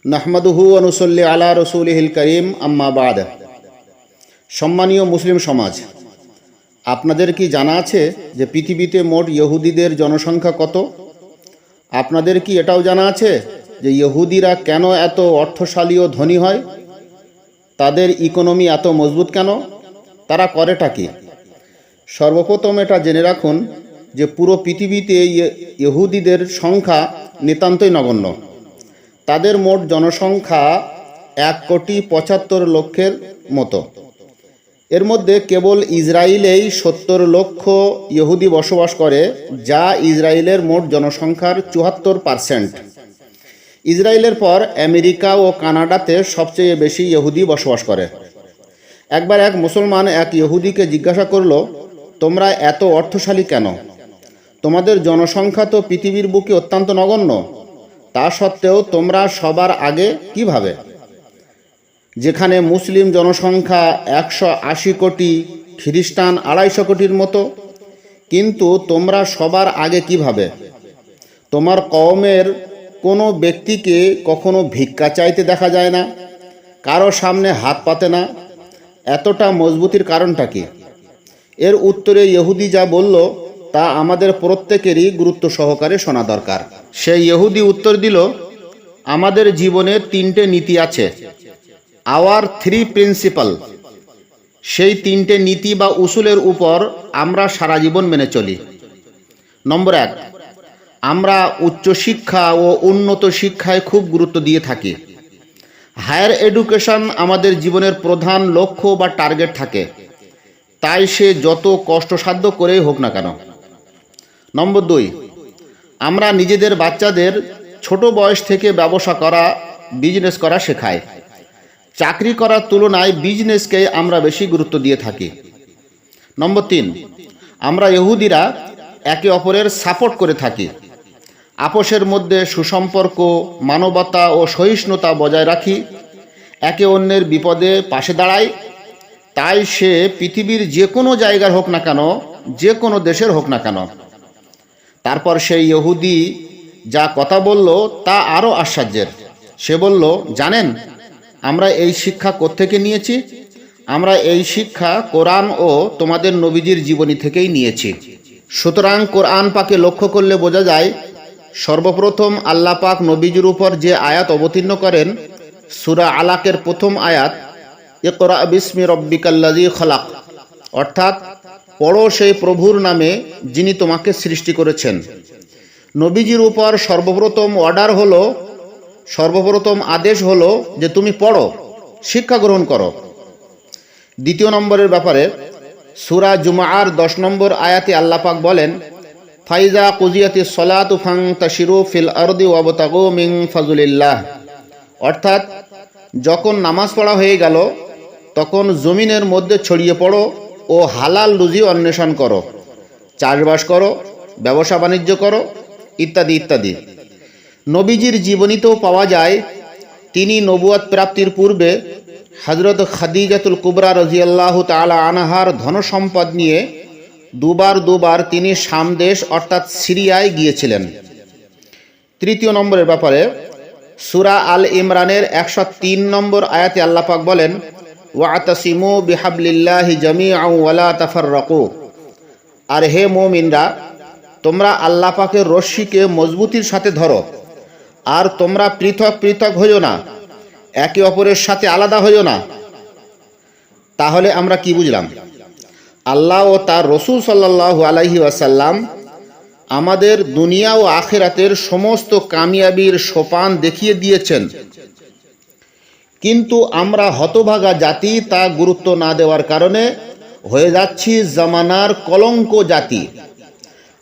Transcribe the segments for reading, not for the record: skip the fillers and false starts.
নাহমাদুহু ওয়া নুসাল্লি আলা রাসূলিহিল কারীম আম্মা বাদ। সম্মানীয় মুসলিম সমাজ, আপনাদের কি জানা আছে যে পৃথিবীতে মোট ইহুদিদের জনসংখ্যা কত? আপনাদের কি এটাও জানা আছে যে ইহুদিরা কেন এত অর্থশালী ও ধনী হয়? তাদের ইকোনমি এত মজবুত কেন? তারা করেটা কি? সর্বপ্রথম এটা জেনে রাখুন যে পুরো পৃথিবীতে ইহুদিদের সংখ্যা নিতান্তই নগণ্য। তাদের মোট জনসংখ্যা 1,75,00,000 মতো। এর মধ্যে কেবল ইসরায়েলেই 70 লক্ষ ইহুদি বসবাস করে, যা ইসরায়েলের মোট জনসংখ্যার 74%। ইসরায়েলের পর আমেরিকা ও কানাডাতে সবচেয়ে বেশি ইহুদি বসবাস করে। একবার এক মুসলমান এক ইহুদিকে জিজ্ঞাসা করল, তোমরা এত অর্থশালী কেন? তোমাদের জনসংখ্যা তো পৃথিবীর বুকে অত্যন্ত নগণ্য, তা সত্ত্বেও তোমরা সবার আগে কিভাবে? যেখানে মুসলিম জনসংখ্যা 180 কোটি, খ্রিস্টান 250 কোটির মতো, কিন্তু তোমরা সবার আগে কিভাবে? তোমার কওমের কোনো ব্যক্তিকে কখনো ভিক্ষা চাইতে দেখা যায় না, কারো সামনে হাত পাতে না। এতটা মজবুতির কারণটা কি? এর উত্তরে ইহুদি যা বলল তা আমাদের প্রত্যেকেরই গুরুত্ব সহকারে শোনা দরকার। সেই ইহুদি উত্তর দিল, আমাদের জীবনে 3টে নীতি আছে, আওয়ার 3 প্রিন্সিপাল। সেই 3টে নীতি বা উসুলের উপর আমরা সারা জীবন মেনে চলি। নম্বর 1, আমরা উচ্চশিক্ষা ও উন্নত শিক্ষায় খুব গুরুত্ব দিয়ে থাকি। হায়ার এডুকেশন আমাদের জীবনের প্রধান লক্ষ্য বা টার্গেট থাকে, তাই সে যত কষ্টসাধ্য করেই হোক না কেন। নম্বর 2, আমরা নিজেদের বাচ্চাদের ছোট বয়স থেকে ব্যবসা করা, বিজনেস করা শেখাই। চাকরি করার তুলনায় বিজনেসকে আমরা বেশি গুরুত্ব দিয়ে থাকি। নম্বর 3, আমরা ইহুদিরা একে অপরের সাপোর্ট করে থাকি। আপোষের মধ্যে সুসম্পর্ক, মানবতা ও সহিষ্ণুতা বজায় রাখি, একে অন্যের বিপদে পাশে দাঁড়াই। তাই সে পৃথিবীর যে কোনো জায়গার হোক না কেন, যে কোনো দেশের হোক না কেন। তারপর সেই ইহুদি যা কথা বলল তা আরও আশ্চর্যের। সে বলল, জানেন আমরা এই শিক্ষা কোত্থেকে নিয়েছি? আমরা এই শিক্ষা কোরআন ও তোমাদের নবীজির জীবনী থেকেই নিয়েছি। সুতরাং কোরআন পাকে লক্ষ্য করলে বোঝা যায়, সর্বপ্রথম আল্লাহ পাক নবীজির উপর যে আয়াত অবতীর্ণ করেন, সূরা আলাকের প্রথম আয়াত, ইকরা বিসমি রব্বিকাল্লাযী খলাক, অর্থাৎ পড়ো সেই প্রভুর নামে যিনি তোমাকে সৃষ্টি করেছেন। নবীজির উপর সর্বপ্রথম আদেশ হলো যে তুমি পড়ো, শিক্ষা গ্রহণ করো। দ্বিতীয় নম্বরের ব্যাপারে সূরা জুমার 10 নম্বর আয়াতে আল্লাহ পাক বলেন, ফাইজা কুজিয়াতিস সলাতু ফান্তাশিরু ফিল আরদি ওয়াবতাগু মিন ফাজলিল্লাহ, অর্থাৎ যখন নামাজ পড়া হয়ে গেল তখন জমিনের মধ্যে ছড়িয়ে পড়ো ও হালাল রুজি অন্বেষণ করো, চাষবাস করো, ব্যবসা বাণিজ্য করো, ইত্যাদি ইত্যাদি। নবীজির জীবনীতেও পাওয়া যায়, তিনি নবুয়ত প্রাপ্তির পূর্বে হযরত খাদিজাতুল কুবরা রাদিয়াল্লাহু তাআলা আনহার ধনসম্পদ নিয়ে দুবার তিনি শাম দেশ অর্থাৎ সিরিয়ায় গিয়েছিলেন। তৃতীয় নম্বরের ব্যাপারে সূরা আল ইমরানের 103 নম্বর আয়াতে আল্লাহ পাক বলেন, ওয়াতাসিমু বিহাবলিল্লাহি জামিআন ওয়ালা তাফাররাকু, আর হে মুমিনরা, তোমরা আল্লাহ পাকের রশ্মিকে মজবুতির সাথে ধরো, আর তোমরা পৃথক পৃথক হইও না, একে অপরের সাথে আলাদা হইও না। তাহলে আমরা কি বুঝলাম? আল্লাহ ও তার রসূল সাল্লাল্লাহু আলাইহি ওয়াসাল্লাম আমাদের দুনিয়া ও আখিরাতের সমস্ত কামিয়াবির সোপান দেখিয়ে দিয়েছেন, কিন্তু আমরা হতভাগা জাতি তা গুরুত্ব না দেওয়ার কারণে হয়ে যাচ্ছি জামানার কলঙ্ক জাতি।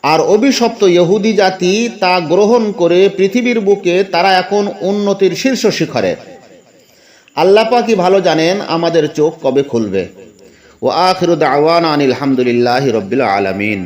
আর অভিশপ্ত ইহুদি জাতি তা গ্রহণ করে পৃথিবীর বুকে তারা এখন উন্নতির শীর্ষ শিখরে। আল্লাহ পাকই ভালো জানেন আমাদের চোখ কবে খুলবে। ওয়া আখিরু দাওয়ানা আনিল হামদুলিল্লাহি রাব্বিল আলামিন।